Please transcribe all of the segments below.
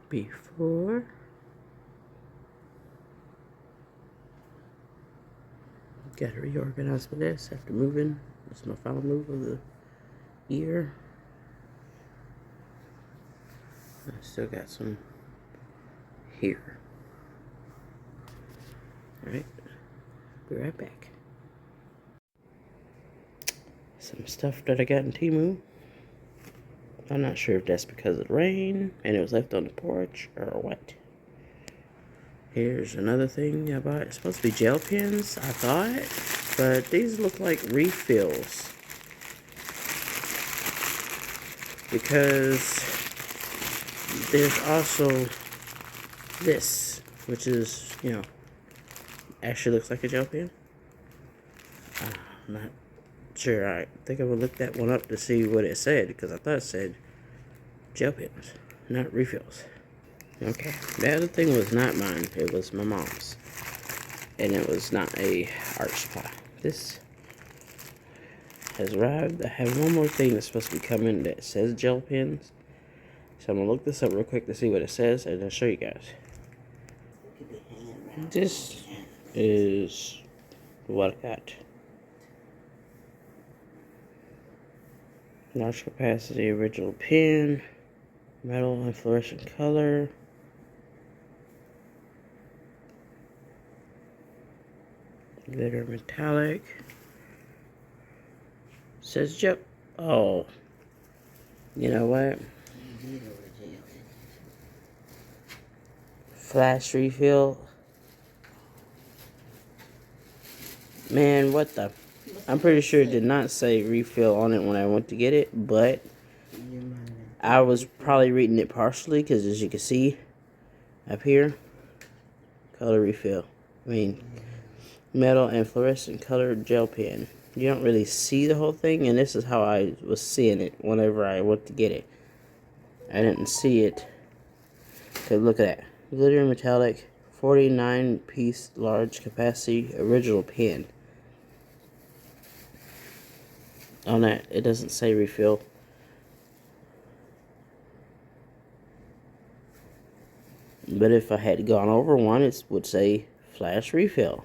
before. Gotta reorganize my desk after moving. This is my final move of the year. I still got some here. Alright, be right back. Some stuff that I got in Temu. I'm not sure if that's because of the rain and it was left on the porch or what. Here's another thing I bought. It's supposed to be gel pens, I thought, but these look like refills. Because there's also this, which is, you know, actually looks like a gel pen. I'm not sure. I think I would look that one up to see what it said, because I thought it said gel pens, not refills. Okay, the other thing was not mine, it was my mom's. And it was not a art supply. This has arrived. I have one more thing that's supposed to be coming that says gel pens. So I'm gonna look this up real quick to see what it says, and I'll show you guys. This is what I got. Large capacity original pen, metal and fluorescent color. Glitter metallic. Says gel. Oh. You know what? Flash refill. Man, what the? I'm pretty sure it did not say refill on it when I went to get it, but I was probably reading it partially because, as you can see up here, color refill. I mean, metal and fluorescent colored gel pen. You don't really see the whole thing, and this is how I was seeing it whenever I went to get it. I didn't see it. Okay, look at that. Glitter metallic, 49-piece large capacity original pen. On that, it doesn't say refill. But if I had gone over one, it would say flash refill.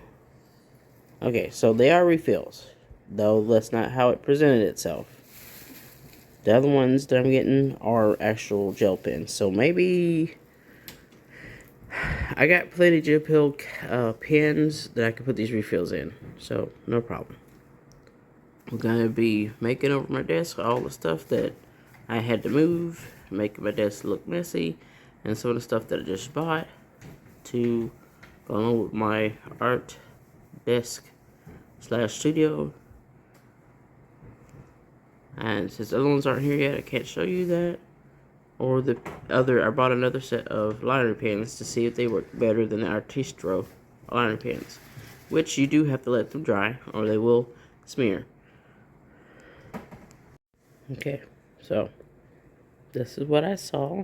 Okay, so they are refills, though that's not how it presented itself. The other ones that I'm getting are actual gel pens, so maybe I got plenty of gel pens that I can put these refills in, so no problem. I'm gonna be making over my desk all the stuff that I had to move, making my desk look messy, and some of the stuff that I just bought to go along with my art desk / studio. And since the other ones aren't here yet, I can't show you that. Or the other, I bought another set of liner pens to see if they work better than the Artistro liner pens, which you do have to let them dry or they will smear. Okay, so this is what I saw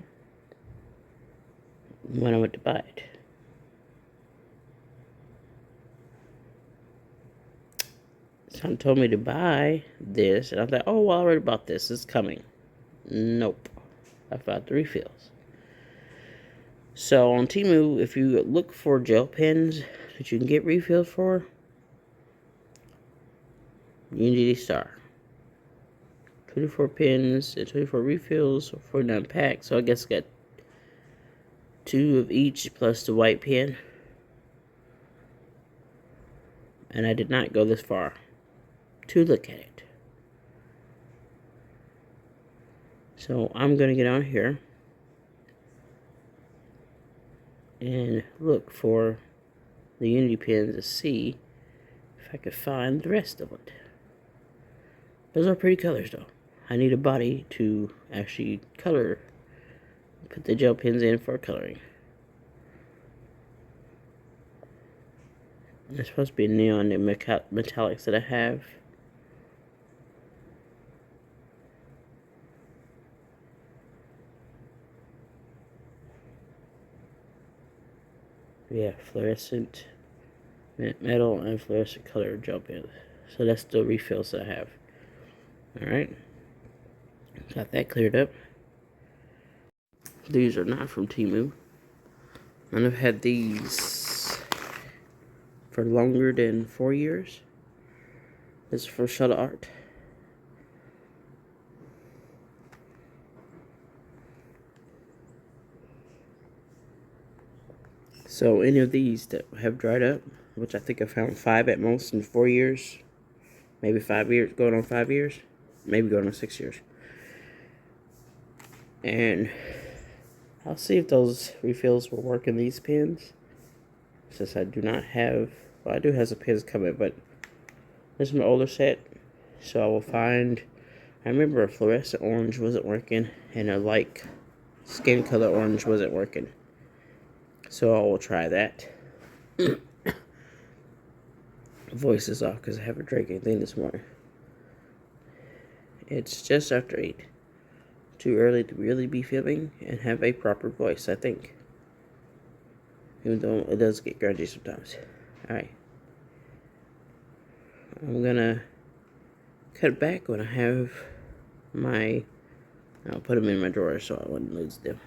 when I went to buy it. Someone told me to buy this, and I thought, oh, well, I already bought this. It's coming. Nope. I found the refills. So on Temu, if you look for gel pens that you can get refills for, Unity Star. 24 pens and 24 refills, 49 packs. So I guess I got 2 of each plus the white pen. And I did not go this far to look at it. So I'm going to get on here and look for the Unity pens to see if I could find the rest of it. Those are pretty colors though. I need a body to actually color, put the gel pens in for coloring. It's supposed to be neon and metallics that I have. Yeah, fluorescent metal and fluorescent color gel pens. So that's the refills that I have. Alright. Got that cleared up. These are not from Temu. And I've had these for longer than 4 years. This is from Shuttle Art. So any of these that have dried up, which I think I found 5 at most in 4 years, maybe 5 years, going on 5 years, maybe going on 6 years. And I'll see if those refills will work in these pens, since I do not have, well, I do have some pens coming, but this is my older set, so I will find, I remember a fluorescent orange wasn't working, and a light skin color orange wasn't working. So I will try that. Voice is off because I haven't drank anything this morning. It's just after 8. Too early to really be filming and have a proper voice, I think. Even though it does get grungy sometimes. Alright. I'm gonna cut back when I have my... I'll put them in my drawer so I wouldn't lose them.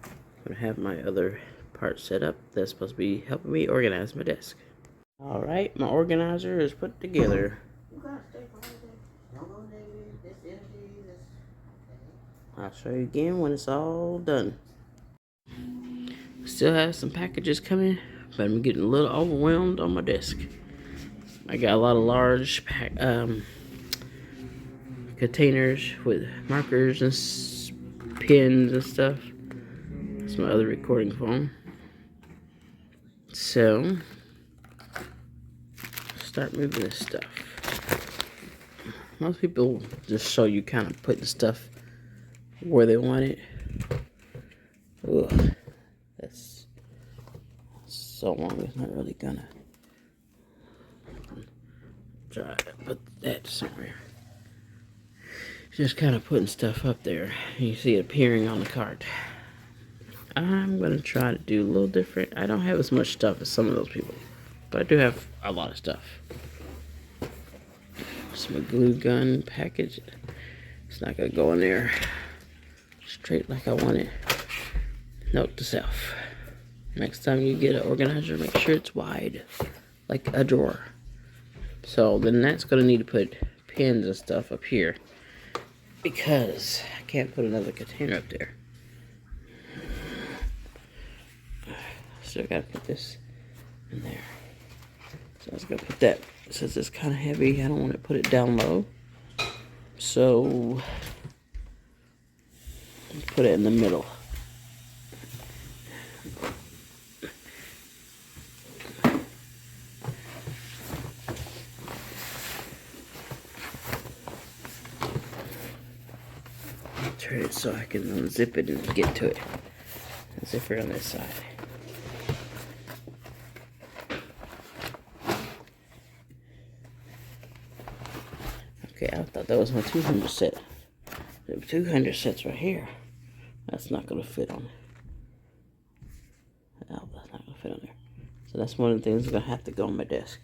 I'm gonna have my other part set up that's supposed to be helping me organize my desk. Alright, my organizer is put together. I'll show you again when it's all done. Still have some packages coming, but I'm getting a little overwhelmed on my desk. I got a lot of large containers with markers and pens and stuff. That's my other recording phone. So, start moving this stuff. Most people just show you kind of putting stuff where they want it. Ugh, that's so long. It's not really gonna try to put that somewhere. Just kind of putting stuff up there. You see it appearing on the cart. I'm gonna try to do a little different. I don't have as much stuff as some of those people, but I do have a lot of stuff. Some glue gun package. It's not gonna go in there straight like I want it. Note to self: next time you get an organizer, make sure it's wide, like a drawer. So then that's gonna need to put pins and stuff up here, because I can't put another container up there. Still gotta put this in there. So I was gonna put that, since it's kind of heavy, I don't want to put it down low. So put it in the middle. Turn it so I can unzip it and get to it. Zipper on this side. Okay, I thought that was my 200 set. The 200 sets right here. That's not gonna fit on there. Oh, that's not gonna fit on there. So that's one of the things that's gonna have to go on my desk.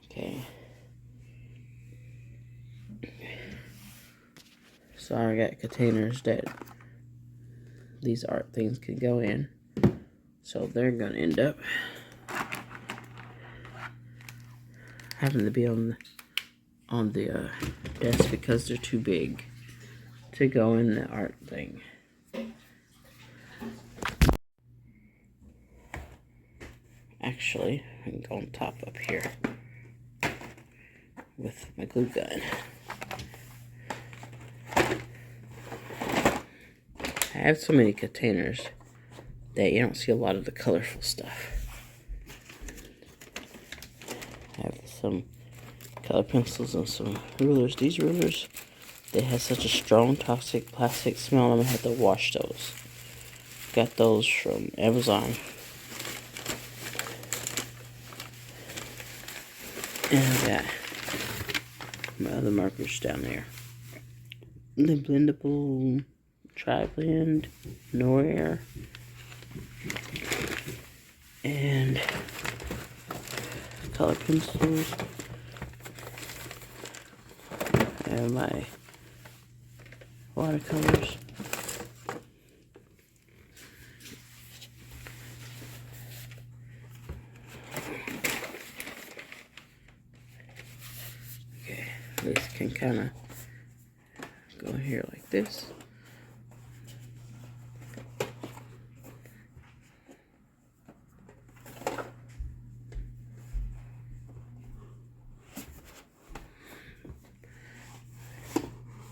Okay. So I got containers that these art things can go in. So they're gonna end up having to be on the desk because they're too big to go in the art thing. Actually, I can go on top up here with my glue gun. I have so many containers that you don't see a lot of the colorful stuff. I have some color pencils and some rulers. These rulers, they have such a strong toxic plastic smell, I'm gonna have to wash those. Got those from Amazon. And I got my other markers down there. The blendable Tri-Blend, Noir, and color pencils. I have my watercolors. Okay, this can kind of go in here like this.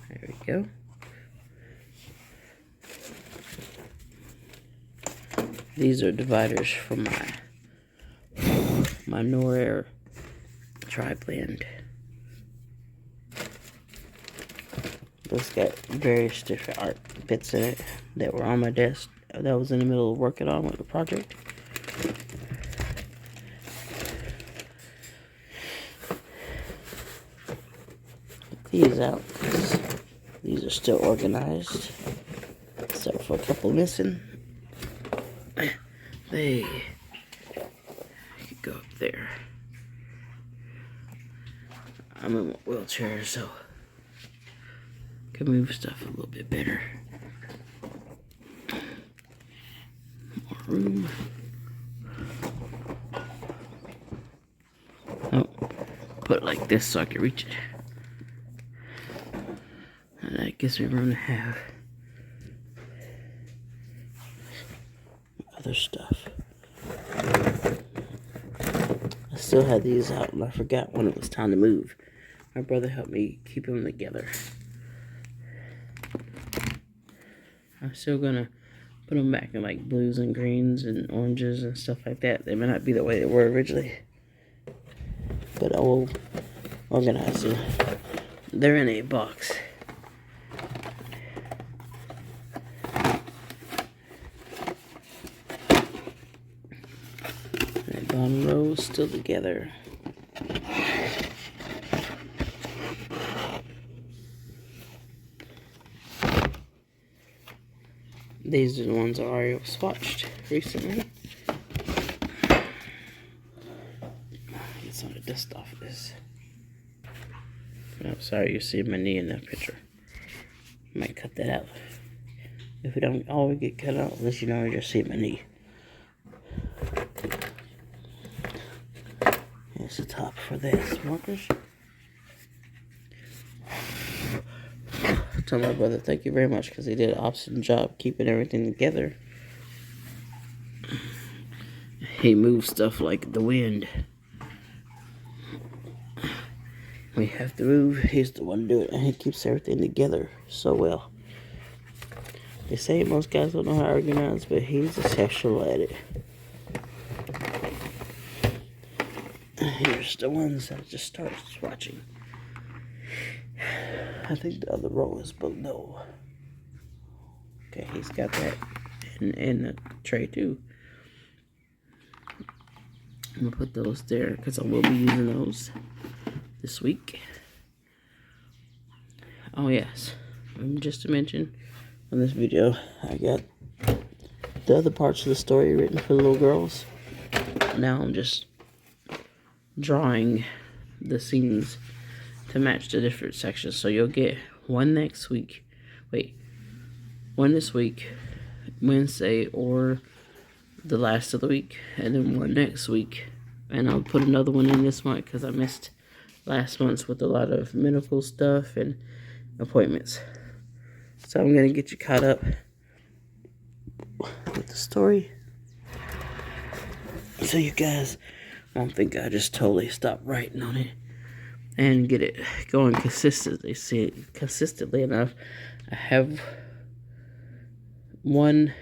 There we go. These are dividers for my Norair tri-blend. This got various different art bits in it that were on my desk that I was in the middle of working on with the project. Get these out. These are still organized, except for a couple missing. They could go up there. I'm in my wheelchair, so I can move stuff a little bit better. More room. Oh, put it like this so I can reach it. And that gives me room to have other stuff. I still had these out and I forgot when it was time to move. My brother helped me keep them together. I'm still gonna put them back in like blues and greens and oranges and stuff like that. They may not be the way they were originally, but I will organize them. They're in a box. That bottom row is still together. These are the ones I already swatched recently. Get some of the dust off of this. Oh, sorry, you see my knee in that picture. Might cut that out. If it don't always get cut out, at least you know you just see my knee. Here's the top for this markers. Tell my brother thank you very much because he did an awesome job keeping everything together. He moves stuff like the wind. We have to move. He's the one to do it, and he keeps everything together so well. They say most guys don't know how to organize, but he's exceptional at it. Here's the ones I just started swatching. I think the other row is below. Okay, he's got that in the tray too. I'm gonna put those there because I will be using those this week. Oh yes, just to mention on this video, I got the other parts of the story written for the little girls. Now I'm just drawing the scenes to match the different sections. So you'll get one next week. One this week, Wednesday or the last of the week, and then one next week. And I'll put another one in this month because I missed last month's with a lot of medical stuff and appointments. So I'm gonna get you caught up with the story, so you guys won't think I just totally stopped writing on it, and get it going consistently enough. I have one.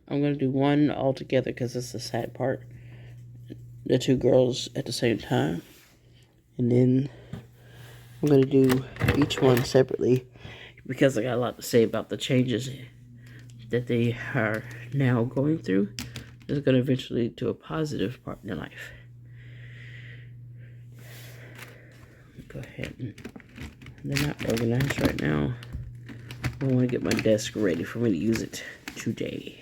I'm gonna do one all together because it's the sad part. The two girls at the same time, and then I'm gonna do each one separately because I got a lot to say about the changes that they are now going through. It's gonna eventually lead to a positive part in their life. Go ahead and they're not organized right now. I want to get my desk ready for me to use it today.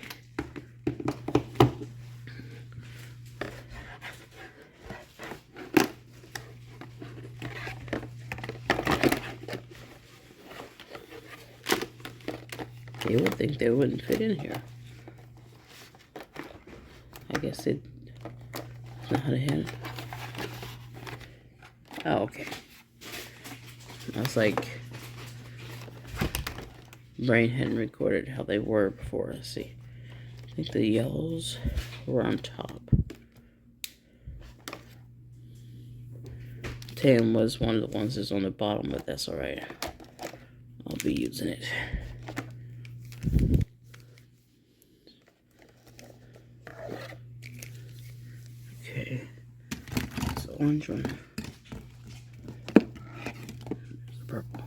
You would think they wouldn't fit in here. I guess it's not how to hit it. Oh, okay. I was like, brain hadn't recorded how they were before. Let's see. I think the yellows were on top. Tan was one of the ones that's on the bottom, but that's alright. I'll be using it. Okay. It's the orange one. It's the purple.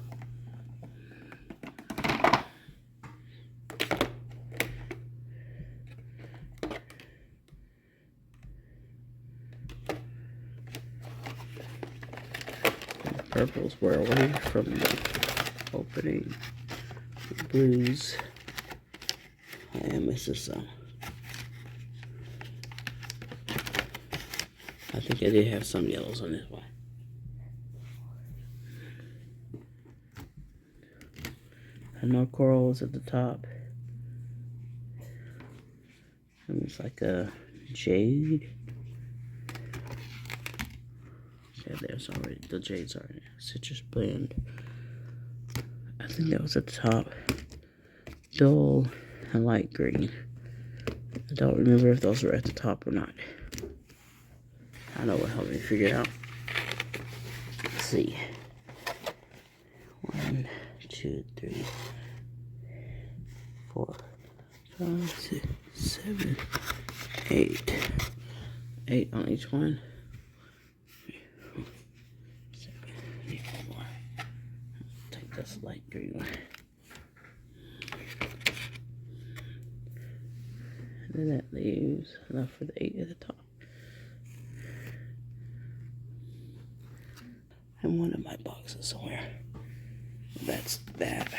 Purples were away from the opening. The blues. I am missing some. I think I did have some yellows on this one. I know coral is at the top. And it's like a jade. Yeah, there's already the jades are in there. Citrus blend. I think that was at the top. Dull and light green. I don't remember if those were at the top or not. I know what helped me figure it out. Let's see. 1, 2, 3, 4, 5, 6, 7, 8. 8 on each one. 7, 8 more. Take this light green one. And then that leaves enough for the 8 at the top. In one of my boxes somewhere. That's that.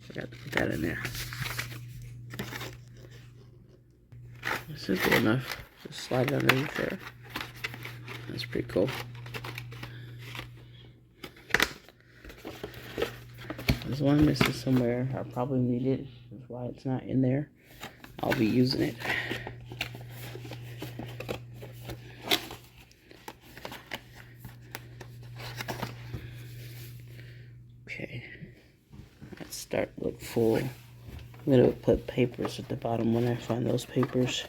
Forgot to put that in there. It's simple enough. Just slide it underneath there. That's pretty cool. There's one missing somewhere. I probably need it. That's why it's not in there. I'll be using it. Okay. Let's start to look full. I'm gonna put papers at the bottom when I find those papers.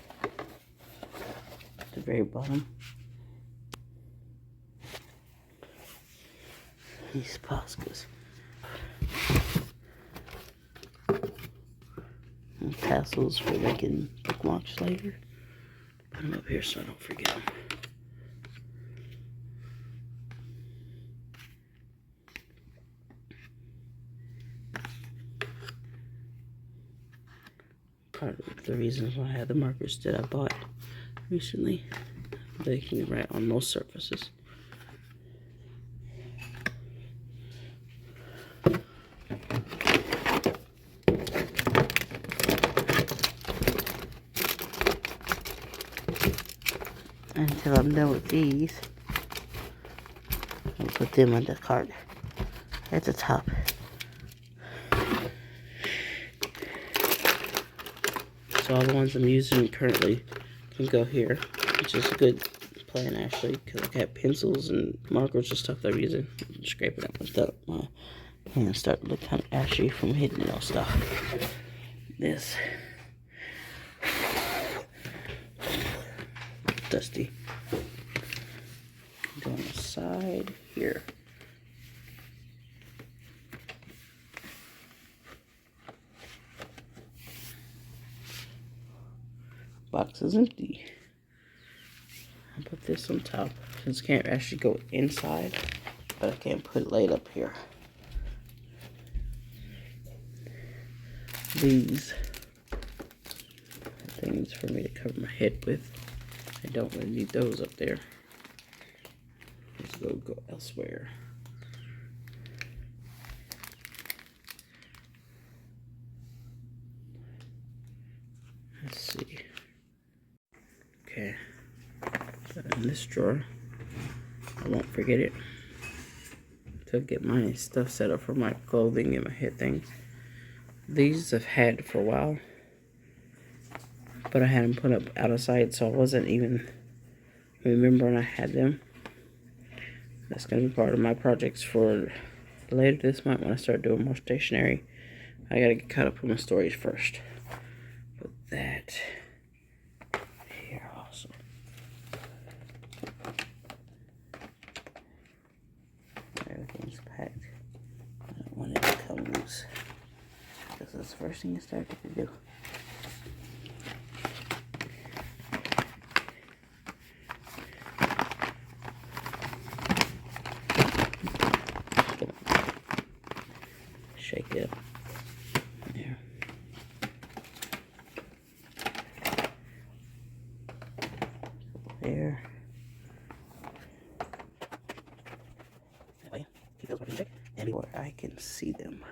At the very bottom. These Poscas. And tassels for making bookmarks later. Put them up here so I don't forget them. Part of the reasons why I have the markers that I bought recently. They can write on most surfaces. Until I'm done with these, I'll put them on the card at the top. So all the ones I'm using currently can go here, which is a good plan actually, because I got pencils and markers and stuff that I'm using. Scrape it up and stuff. My hands start to look kind of ashy from hitting it on stuff. This dusty. Go on the side here. Box is empty. I'll put this on top. Since it can't actually go inside, but I can't put it laid up here. These are things for me to cover my head with. I don't really need those up there. Let's go elsewhere. Let's see. Okay. In this drawer, I won't forget it. To get my stuff set up for my clothing and my head thing. These I've had for a while, but I had them put up out of sight, so I wasn't even remembering I had them. That's going to be part of my projects for later this month when I start doing more stationery. I got to get caught up on my stories first. Put that here also. Everything's packed. I don't want it to come loose. This is the first thing I started to do. Shake it up. There. There. That way, keep those in check. And where I can see them.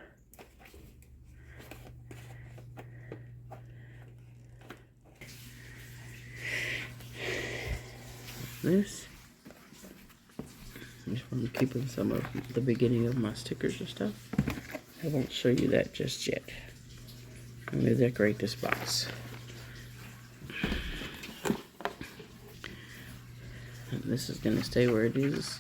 This. I just want to keep in some of the beginning of my stickers and stuff. I won't show you that just yet. I'm going to decorate this box. And this is going to stay where it is.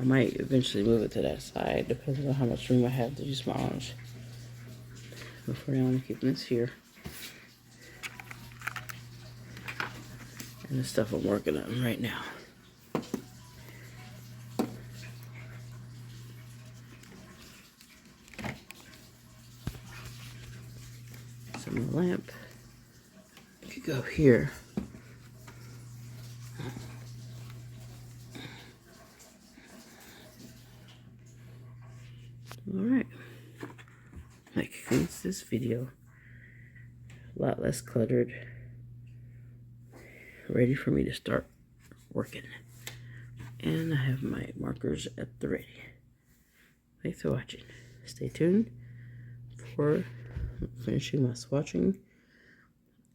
I might eventually move it to that side, depending on how much room I have to use my arms. But for now, I'm keeping this here. And the stuff I'm working on right now. Some lamp. I could go here. Alright. That concludes this video. A lot less cluttered. Ready for me to start working. And I have my markers at the ready. Thanks for watching. Stay tuned for finishing my swatching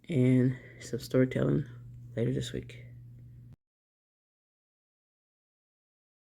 and some storytelling later this week.